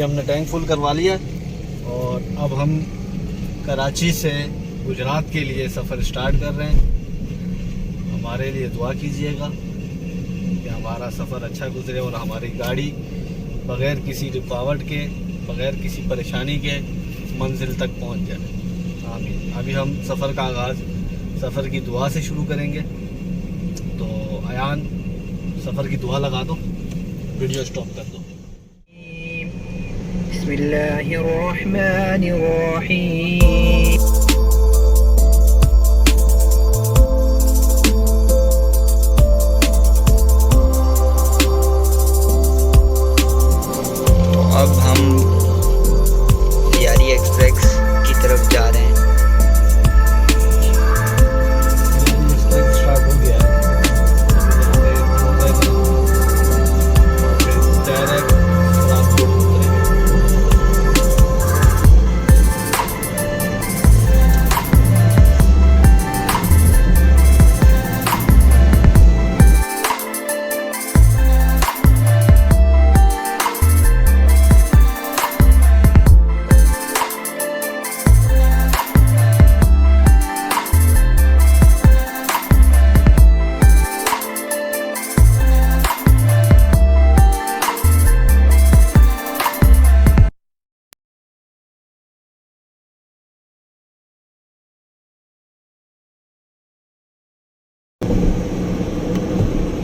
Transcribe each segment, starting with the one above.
अभी हमने tank full करवा लिया और अब हम कराची से गुजरात के लिए सफ़र स्टार्ट कर रहे हैं। हमारे लिए दुआ कीजिएगा कि हमारा सफ़र अच्छा गुजरे और हमारी गाड़ी बग़ैर किसी रुकावट के, बग़ैर किसी परेशानी के मंजिल तक पहुंच जाए। आमीन। अभी हम सफ़र का आगाज़ सफ़र की दुआ से शुरू करेंगे। तो अयान, सफ़र की दुआ लगा दो, वीडियो स्टॉप कर दो। बिस्मिल्लाहिर्रहमानिर्रहीम। अब हम लियारी एक्सप्रेस की तरफ जा रहे हैं। स्टार्ट हो गया है।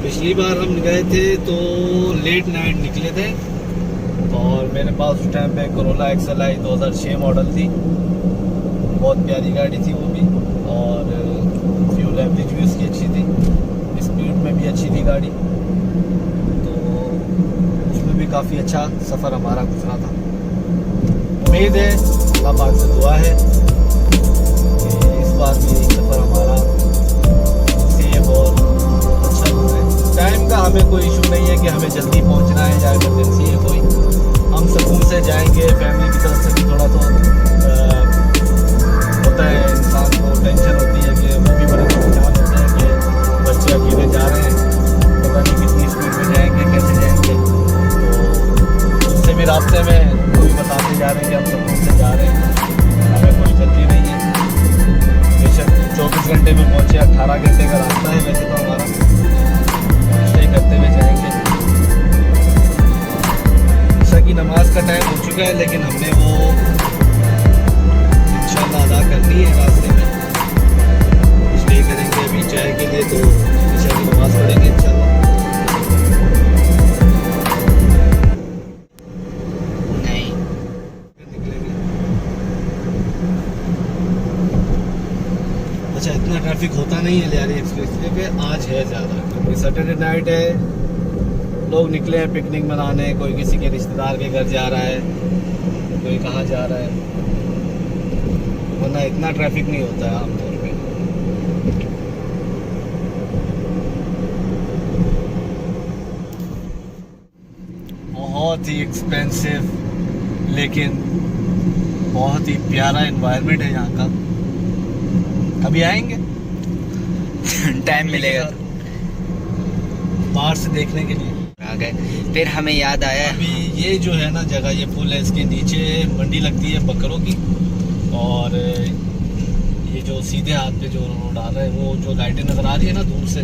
पिछली बार हम गए थे तो लेट नाइट निकले थे और मेरे पास उस टाइम पे कोरोला XLI 2006 मॉडल थी। बहुत प्यारी गाड़ी थी वो भी और फ्यूल एवरेज भी उसकी अच्छी थी, स्पीड में भी अच्छी थी गाड़ी। तो उसमें भी काफ़ी अच्छा सफ़र हमारा गुजरा था। उम्मीद है, अल्लाह पाक से दुआ है कि इस बार भी सफ़र हमारा सेफ और अच्छा गुजरे। टाइम का हमें कोई इशू नहीं है कि हमें जल्दी पहुंचना है या इमरजेंसी है कोई। हम सुकून से जाएंगे। फैमिली की तरफ से भी थोड़ा तो होता है, इंसान को टेंशन होती है कि वो भी बड़े परेशान होते हैं कि बच्चे अकेले जा रहे हैं, पता नहीं कितनी स्पीड में जाएंगे, कैसे जाएंगे। तो उससे भी रास्ते में कोई बताते जा रहे हैं कि हम सुकून से जा रहे हैं, हमें कोई जल्दी नहीं है। बेशक 24 घंटे में पहुँचे, 18 घंटे का रास्ता है वैसे तो हमारा, करते हुए जाएंगे। ईशा की नमाज का टाइम हो चुका है लेकिन हमने वो इंशाल्लाह अदा करनी है रास्ते में, इसलिए करेंगे अभी चाय के लिए। तो ईशा की नमाज पढ़ेंगे इंशाल्लाह। नहीं निकलेंगे। अच्छा, इतना ट्रैफिक होता नहीं है लियारी एक्सप्रेसवे पे, आज है ज़्यादा क्योंकि सैटरडे नाइट है। लोग निकले हैं पिकनिक मनाने, कोई किसी के रिश्तेदार के घर जा रहा है, कोई कहाँ जा रहा है, वरना इतना ट्रैफिक नहीं होता है आमतौर पे। बहुत ही एक्सपेंसिव लेकिन बहुत ही प्यारा एनवायरनमेंट है यहाँ का। कभी आएंगे? टाइम मिलेगा बाहर से देखने के लिए। आ गए। फिर हमें याद आया, अभी ये जो है ना जगह, ये पुल है, इसके नीचे मंडी लगती है बकरों की, और ये जो सीधे हाथ पे जो रोड आ रहा है, वो जो लाइटें नज़र आ रही है ना दूर से,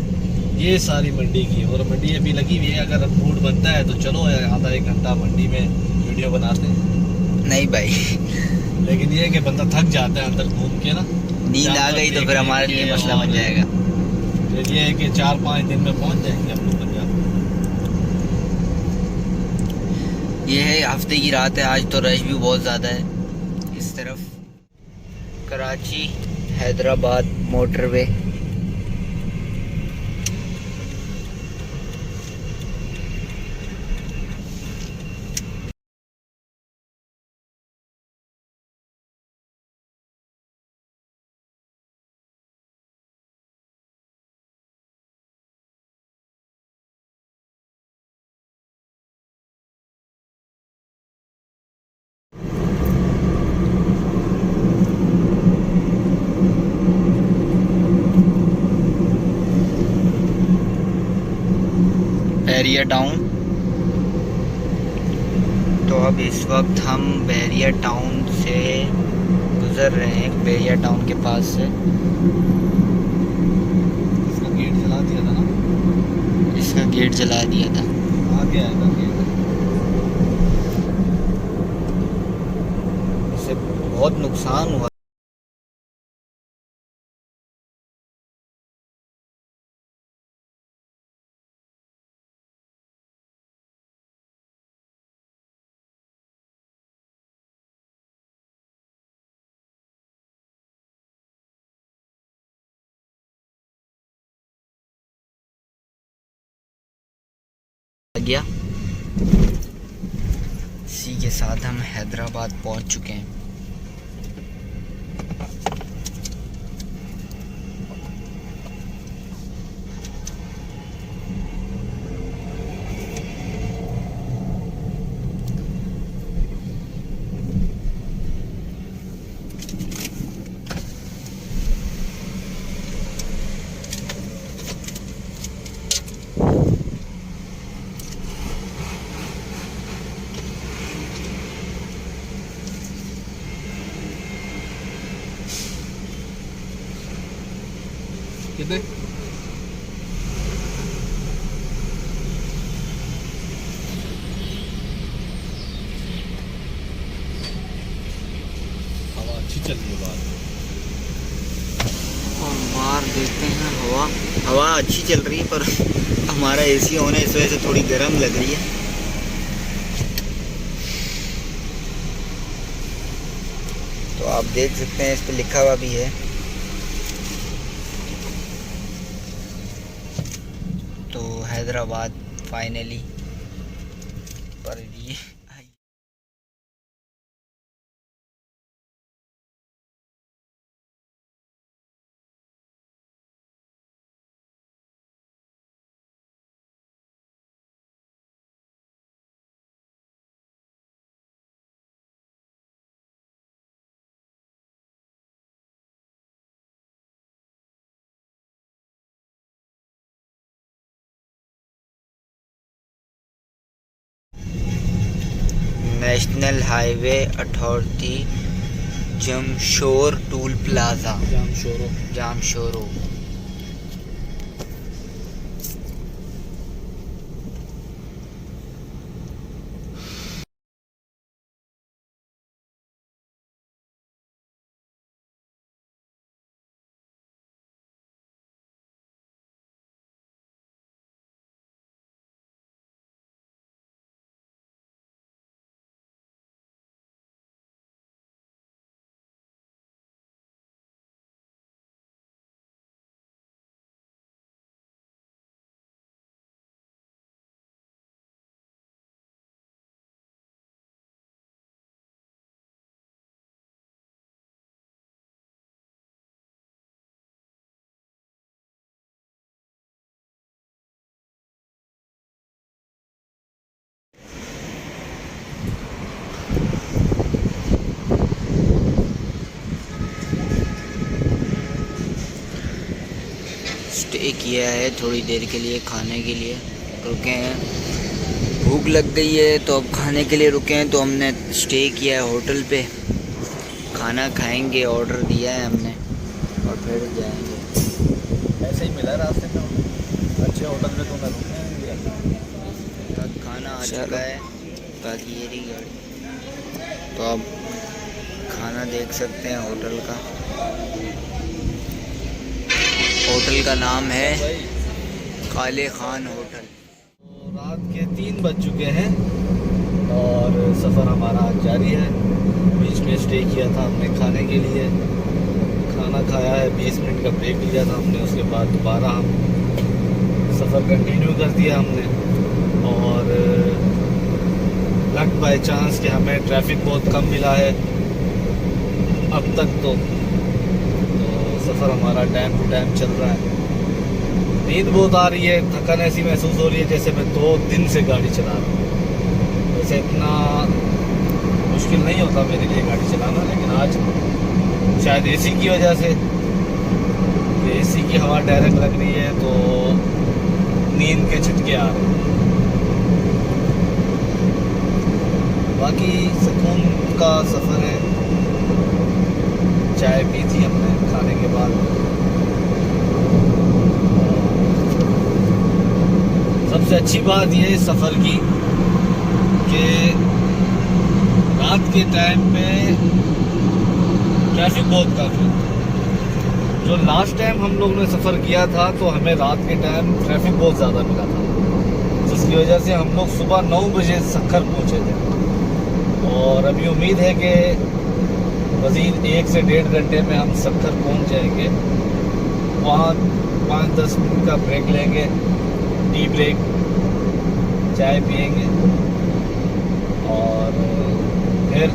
ये सारी मंडी की है। और मंडी अभी लगी हुई है। अगर मूड बनता है तो चलो आधा एक घंटा मंडी में वीडियो बनाते हैं। नहीं भाई, लेकिन ये है कि बंदा थक जाता है अंदर घूम के ना, नींद आ गई तो फिर हमारे लिए मसला बन जाएगा। फिर ये है कि 4-5 दिन में पहुंच जाएंगे हम लोग पंजाब। ये है हफ्ते की रात है, आज तो रश भी बहुत ज़्यादा है इस तरफ। Karachi Hyderabad motorway. Area down. तो अब इस वक्त हम बहरिया टाउन से गुज़र रहे हैं, बहरिया टाउन के पास से। इसका गेट जला दिया था ना, इसका गेट जला दिया था। आगे आएगा गेट। इससे बहुत नुकसान हुआ। गया। इसी के साथ हम हैदराबाद पहुंच चुके हैं। कितने? हवा अच्छी चल रही है बाहर। और बाहर देखते हैं हवा अच्छी चल रही है, पर हमारा एसी होने इस वजह से थोड़ी गर्म लग रही है। तो आप देख सकते हैं, इस पे लिखा हुआ भी है। तो हैदराबाद फाइनली पर ये national highway authority Jamshoro toll plaza, Jamshoro. Stay किया है थोड़ी देर के लिए, खाने के लिए रुके हैं। भूख लग गई है तो अब खाने के लिए रुके हैं, तो हमने स्टे किया है होटल पे। खाना खाएंगे, ऑर्डर दिया है हमने और फिर जाएंगे। ऐसे ही मिला रास्ते में, अच्छे होटल में तो मैं रुके हैं। तक खाना आ चुका है, बाकी ये रही गाड़ी। तो अब खाना देख सकते हैं होटल का। होटल का नाम है काले खान होटल। तो रात के 3 बज चुके हैं और सफ़र हमारा आज जारी है। बीच में स्टे किया था हमने खाने के लिए, खाना खाया है, 20 मिनट का ब्रेक लिया था हमने। उसके बाद दोबारा हम सफ़र कंटिन्यू कर दिया हमने। और लक बाय चांस कि हमें ट्रैफिक बहुत कम मिला है अब तक। तो सफ़र हमारा टाइम टू टाइम चल रहा है। नींद बहुत आ रही है, थकान ऐसी महसूस हो रही है जैसे मैं 2 दिन से गाड़ी चला रहा हूँ। वैसे इतना मुश्किल नहीं होता मेरे लिए गाड़ी चलाना, लेकिन आज शायद एसी की वजह से, एसी की हवा डायरेक्ट लग रही है तो नींद के झटके आ रहे हैं। बाकी सुकून का सफ़र है। चाय पी थी हमने खाने के बाद। सबसे अच्छी बात यह है इस सफ़र की कि रात के टाइम पे ट्रैफिक बहुत काफ़ी। जो लास्ट टाइम हम लोगों ने सफ़र किया था तो हमें रात के टाइम ट्रैफिक बहुत ज़्यादा मिला था, जिसकी वजह से हम लोग सुबह 9 बजे सक्खर पहुँचे थे। और अभी उम्मीद है कि मज़ीद 1 से 1.5 घंटे में हम सक्खर पहुँच जाएंगे। वहाँ 5-10 मिनट का ब्रेक लेंगे, टी ब्रेक, चाय पियेंगे और फिर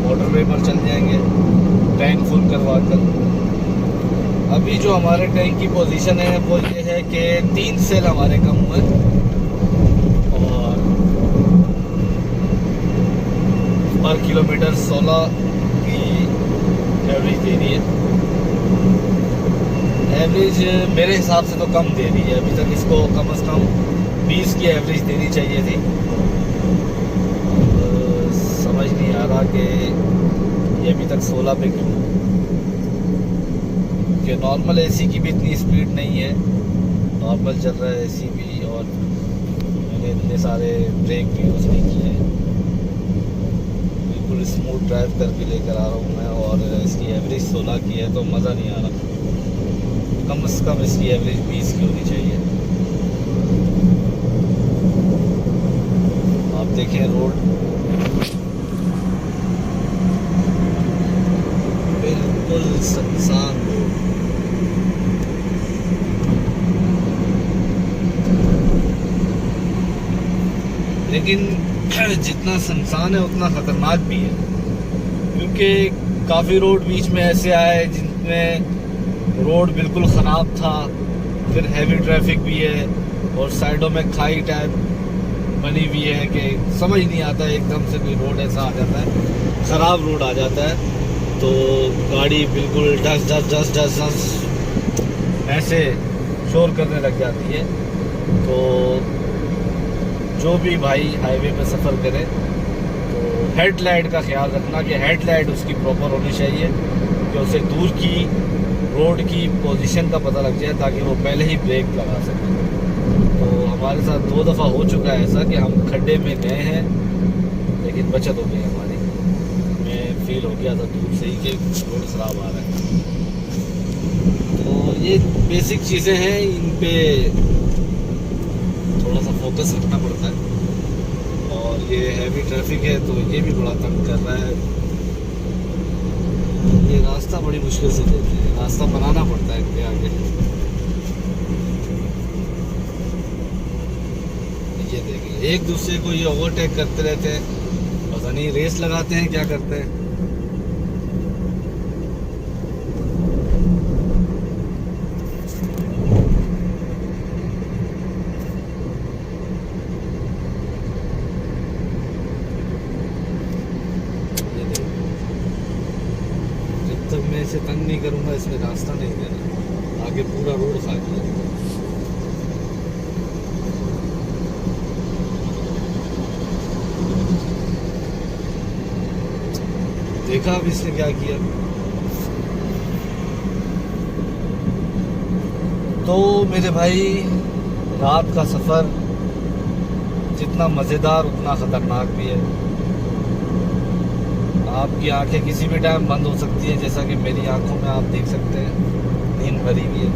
मोटरवे पर चल जाएंगे टैंक फुल करवा कर। अभी जो हमारे टैंक की पोजीशन है वो ये है कि 3 सेल हमारे कम हुए और पर किलोमीटर 16 की एवरेज दे रही है। एवरेज मेरे हिसाब से तो कम दे रही है। अभी तक इसको कम से कम 20 की एवरेज देनी चाहिए थी। समझ नहीं आ रहा कि ये अभी तक 16 पे क्यों। कि नॉर्मल एसी की भी इतनी स्पीड नहीं है, नॉर्मल चल रहा है एसी भी, और मैंने इतने सारे ब्रेक भी यूज़ नहीं किए हैं। बिल्कुल स्मूथ ड्राइव करके लेकर आ रहा हूँ मैं। और इसकी एवरेज 16 की है तो मज़ा नहीं आ रहा। कम से कम इसकी एवरेज 20 की होनी चाहिए। आप देखें रोड बिल्कुल सुनसान रोड। लेकिन जितना सुनसान है उतना ख़तरनाक भी है, क्योंकि काफ़ी रोड बीच में ऐसे आए जिनमें रोड बिल्कुल ख़राब था, फिर हैवी ट्रैफिक भी है और साइडों में खाई टाइप बनी हुई है कि समझ नहीं आता। एकदम से कोई रोड ऐसा आ जाता है, ख़राब रोड आ जाता है तो गाड़ी बिल्कुल डस डस डस डस डस ऐसे शोर करने लग जाती है। तो जो भी भाई हाईवे पे सफ़र करे तो हेडलाइट का ख्याल रखना कि हेडलाइट उसकी प्रॉपर होनी चाहिए, कि उसे दूर की रोड की पोजीशन का पता लग जाए ताकि वो पहले ही ब्रेक लगा सके। तो हमारे साथ 2 दफ़ा हो चुका है ऐसा कि हम खड्डे में गए हैं लेकिन बचत हो गई हमारी। मैं फील हो गया था दूर से ही कि रोड ख़राब आ रहा है। तो ये बेसिक चीज़ें हैं, इन पे थोड़ा सा फोकस रखना पड़ता है। और ये हैवी ट्रैफिक है तो ये भी बड़ा तंग कर रहा है। ये रास्ता बड़ी मुश्किल से देते हैं, रास्ता बनाना पड़ता है इनके आगे। ये देखिए एक दूसरे को ये ओवरटेक करते रहते हैं, पता नहीं रेस लगाते हैं क्या करते हैं। तब मैं इसे तंग नहीं करूंगा, इसमें रास्ता नहीं देना, आगे पूरा रोड खाली है। देखा अब इसने क्या किया। तो मेरे भाई रात का सफ़र जितना मज़ेदार उतना ख़तरनाक भी है। आपकी आंखें किसी भी टाइम बंद हो सकती है, जैसा कि मेरी आंखों में आप देख सकते हैं नींद भरी हुई है।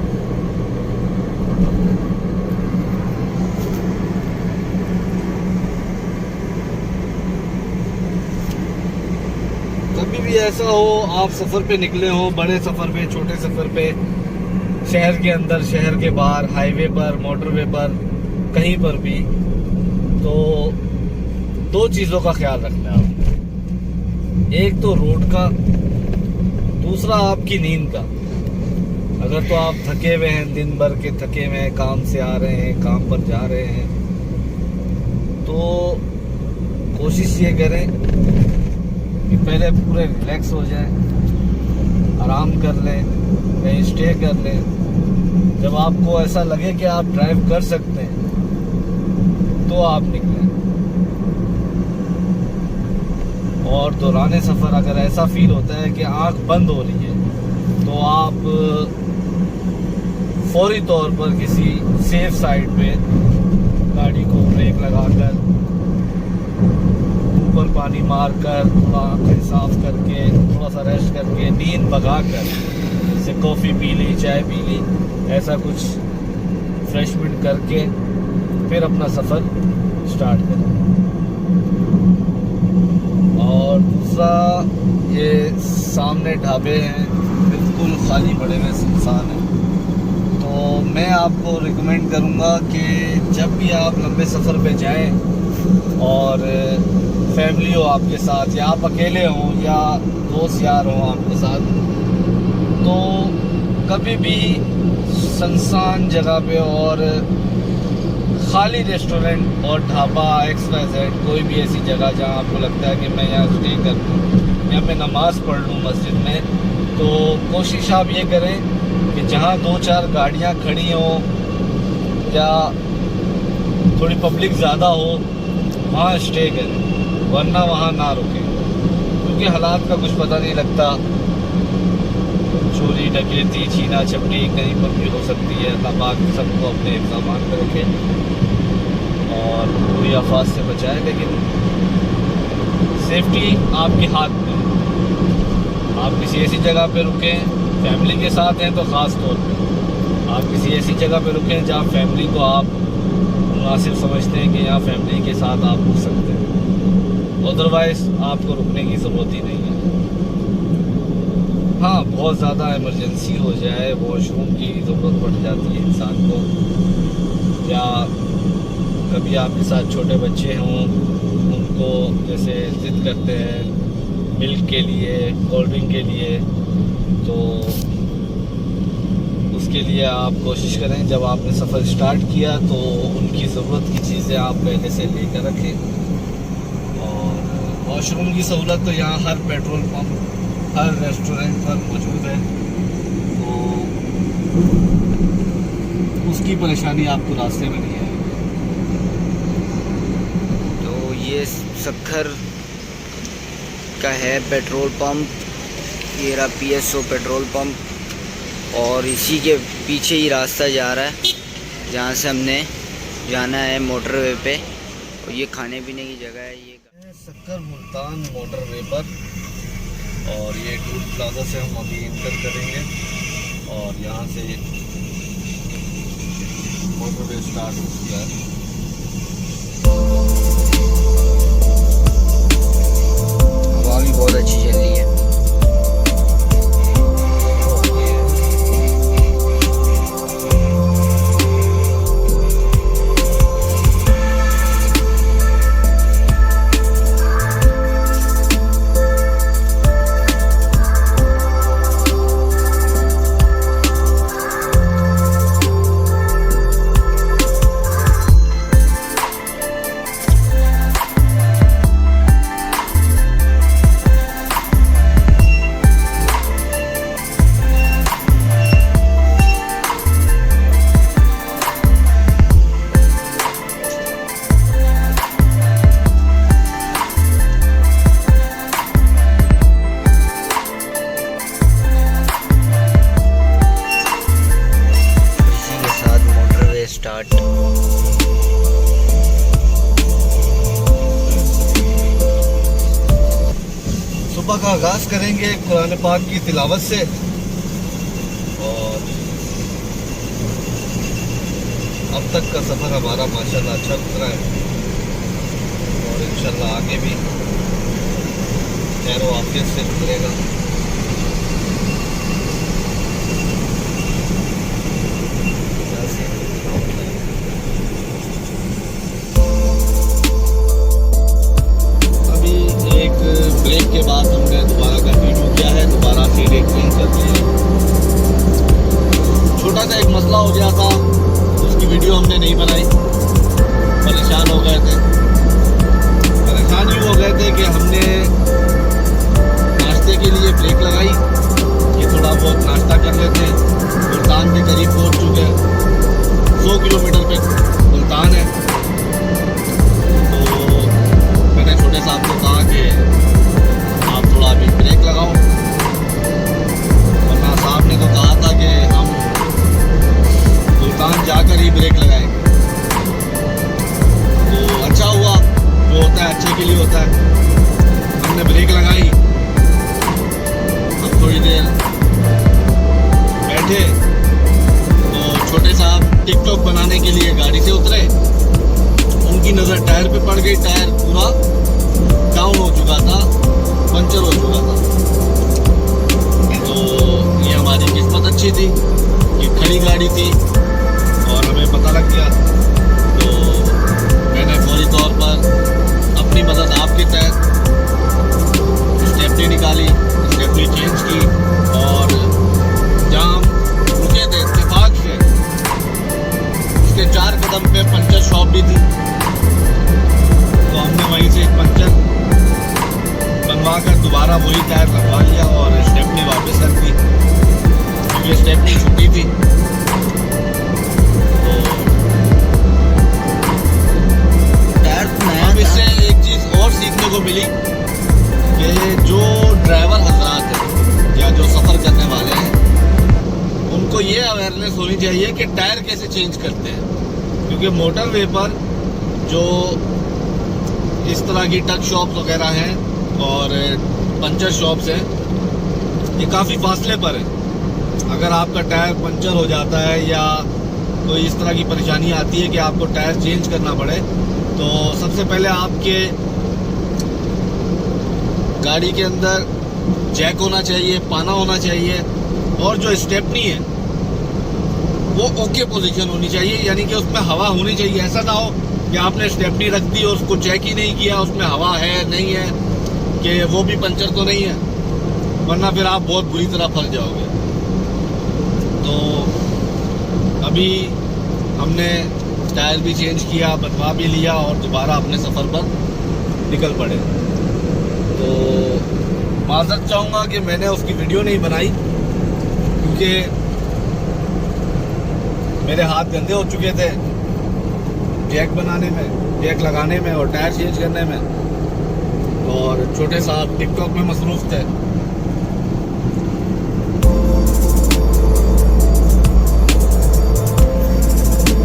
कभी भी ऐसा हो आप सफ़र पे निकले हो, बड़े सफ़र पे, छोटे सफ़र पे, शहर के अंदर, शहर के बाहर, हाईवे पर, मोटरवे पर, कहीं पर भी, तो 2 चीज़ों का ख्याल रखना है। एक तो रोड का, दूसरा आपकी नींद का। अगर तो आप थके हुए हैं, दिन भर के थके हुए हैं, काम से आ रहे हैं, काम पर जा रहे हैं, तो कोशिश ये करें कि पहले पूरे रिलैक्स हो जाएं, आराम कर लें, कहीं स्टे कर लें। जब आपको ऐसा लगे कि आप ड्राइव कर सकते हैं तो आप निकलें। और दौरान सफ़र अगर ऐसा फील होता है कि आंख बंद हो रही है तो आप फौरी तौर पर किसी सेफ साइड पे गाड़ी को ब्रेक लगाकर ऊपर पानी मारकर थोड़ा आँखें साफ करके थोड़ा सा रेस्ट करके नींद भगाकर जैसे कॉफ़ी पी ली, चाय पी ली, ऐसा कुछ रिफ्रेशमेंट करके फिर अपना सफ़र स्टार्ट करें। और दूसरा, ये सामने ढाबे हैं बिल्कुल खाली पड़े हुए सुनसान हैं, तो मैं आपको रिकमेंड करूँगा कि जब भी आप लंबे सफ़र पे जाएं और फैमिली हो आपके साथ या आप अकेले हों या दोस्त यार हों आपके साथ, तो कभी भी सुनसान जगह पे और खाली रेस्टोरेंट और ढाबा XYZ कोई भी ऐसी जगह जहां आपको लगता है कि मैं यहाँ स्टे कर लूँ या मैं नमाज़ पढ़ लूँ मस्जिद में, तो कोशिश आप ये करें कि जहाँ 2-4 गाड़ियाँ खड़ी हों या थोड़ी पब्लिक ज़्यादा हो वहाँ स्टे करें, वरना वहाँ ना रुकें, क्योंकि हालात का कुछ पता नहीं लगता। चोरी डकैती छीना झपटी कहीं पर भी हो सकती है। अल्लाह पाक सबको अपने इल्ज़ामात में रखे और बुरी आफात से बचाए, लेकिन सेफ्टी आपके हाथ में है। आप किसी ऐसी जगह पे रुकें, फैमिली के साथ हैं तो ख़ास तौर पे आप किसी ऐसी जगह पे रुकें जहाँ फैमिली को आप मुनासिब समझते हैं कि यहाँ फैमिली के साथ आप रुक सकते हैं, अदरवाइज़ आपको रुकने की ज़रूरत ही नहीं है। हाँ, बहुत ज़्यादा इमरजेंसी हो जाए, वॉशरूम की ज़रूरत पड़ जाती है इंसान को, या कभी आपके साथ छोटे बच्चे हों, उनको जैसे ज़िद करते हैं मिल्क के लिए, कोल्ड ड्रिंक के लिए, तो उसके लिए आप कोशिश करें जब आपने सफ़र स्टार्ट किया तो उनकी ज़रूरत की चीज़ें आप पहले से लेकर रखें। और वॉशरूम की सहूलत तो यहाँ हर पेट्रोल पंप, हर रेस्टोरेंट पर मौजूद है, तो उसकी परेशानी आपको रास्ते में नहीं आएगी। तो ये सक्खर का है पेट्रोल पंप, ये रहा PSO पेट्रोल पंप, और इसी के पीछे ही रास्ता जा रहा है जहाँ से हमने जाना है मोटरवे पे, और ये खाने पीने की जगह है। ये सक्खर मुल्तान मोटरवे पर, और ये टूल प्लाजा से हम अभी इंटर करेंगे और यहाँ से मोटरवे स्टार्ट हो गया है। हवा भी बहुत अच्छी चल रही है। स्टार्ट। सुबह का आगाज़ करेंगे कुरान पाक की तिलावत से, और अब तक का सफ़र हमारा माशाल्लाह अच्छा गुजरा है, और इंशाल्लाह आगे भी खैर आफियत से गुजरेगा। ब्रेक के बाद हमने दोबारा कंटिन्यू किया है, दोबारा सीट एक्सचेंज कर दी है। छोटा सा एक मसला हो गया था, उसकी वीडियो हमने नहीं बनाई, परेशान हो गए थे। परेशान ही हो गए थे कि हमने नाश्ते के लिए ब्रेक लगाई कि थोड़ा बहुत नाश्ता कर लेते हैं। मुल्तान के करीब पहुंच चुके हैं, 100 किलोमीटर पे मुल्तान है। तो मैंने छोटे साहब को कहा कि अच्छी थी कि खड़ी गाड़ी थी और हमें पता लग गया, तो मैंने फौरी तौर पर अपनी मदद आपके तहत स्टेपनी निकाली, स्टेपनी चेंज की और जहाँ हम रुके थे इत्तेफाक से उसके 4 कदम पे पंचर शॉप भी थी, तो हमने वहीं से एक पंचर बनवा कर दोबारा वही टायर लगवा लिया और स्टेपनी वापस रख दी क्योंकि स्टेपनी छुट्टी थी। तो टायर तो नया अब था। इससे एक चीज़ और सीखने को मिली कि जो ड्राइवर हजरात हैं या जो सफ़र करने वाले हैं उनको ये अवेयरनेस होनी चाहिए कि टायर कैसे चेंज करते हैं, क्योंकि मोटरवे पर जो इस तरह की टच शॉप्स वगैरह हैं और पंचर शॉप्स हैं ये काफ़ी फासले पर है। अगर आपका टायर पंचर हो जाता है या कोई इस तरह की परेशानी आती है कि आपको टायर चेंज करना पड़े, तो सबसे पहले आपके गाड़ी के अंदर जैक होना चाहिए, पाना होना चाहिए और जो स्टेपनी है वो ओके पोजीशन होनी चाहिए, यानी कि उसमें हवा होनी चाहिए। ऐसा ना हो कि आपने स्टेपनी रख दी और उसको चेक ही नहीं किया उसमें हवा है नहीं है, कि वो भी पंचर तो नहीं है, वरना फिर आप बहुत बुरी तरह फंस जाओगे। तो अभी हमने टायर भी चेंज किया, बनवा भी लिया और दोबारा अपने सफ़र पर निकल पड़े। तो माज़रत चाहूँगा कि मैंने उसकी वीडियो नहीं बनाई क्योंकि मेरे हाथ गंदे हो चुके थे जैक बनाने में, जैक लगाने में और टायर चेंज करने में, और छोटे साहब टिकटॉक में मसरूफ़ थे।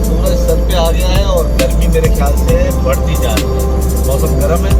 सूरज सर पे आ गया है और गर्मी मेरे ख्याल से बढ़ती जा रही है, मौसम गर्म है।